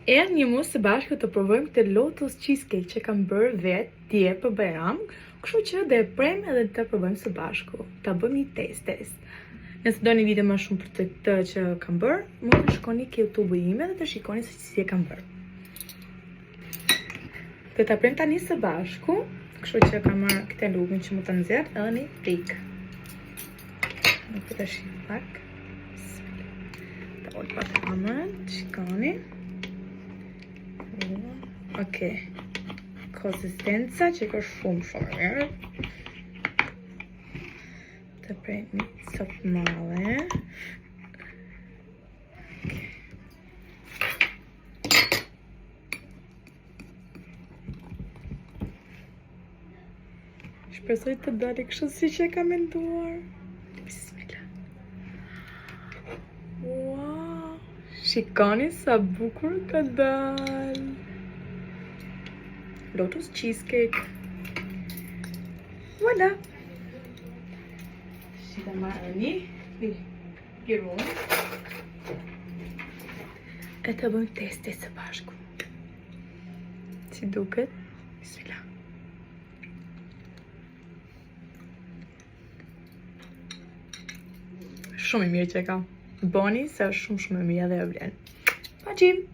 Erë një muaj së bashku të provojmë këtë lotus cheesecake që kam bërë vetë dje për Bajram, kështu që do e prem edhe të provojmë së bashku. Ta bëjmë një test. Nëse doni video më shumë për këtë që kam bërë, mund të shkoni ke YouTube-i ime dhe të shikoni se si e kam bërë. Do ta prem tani së bashku, kështu që kam marrë këtë lumin që më të nxjerr edhe një frikë. Nuk të shih pak. Ta ol pak kamën, shikoni. Ok, konsistenca që ka shumë mirë. Të prej një cop male. Shpresoj të dalë kështu si që ka menduar. Bismillah. Wow, shikoni sa bukur ka dalë. Lotus cheesecake. Voilà. Si ta marrë një pirun. E të bëjmë testet së bashku. Si duket? Bismillah. Shumë i mirë që ka. Boni se është shumë e mirë dhe e vlen. Pa qim!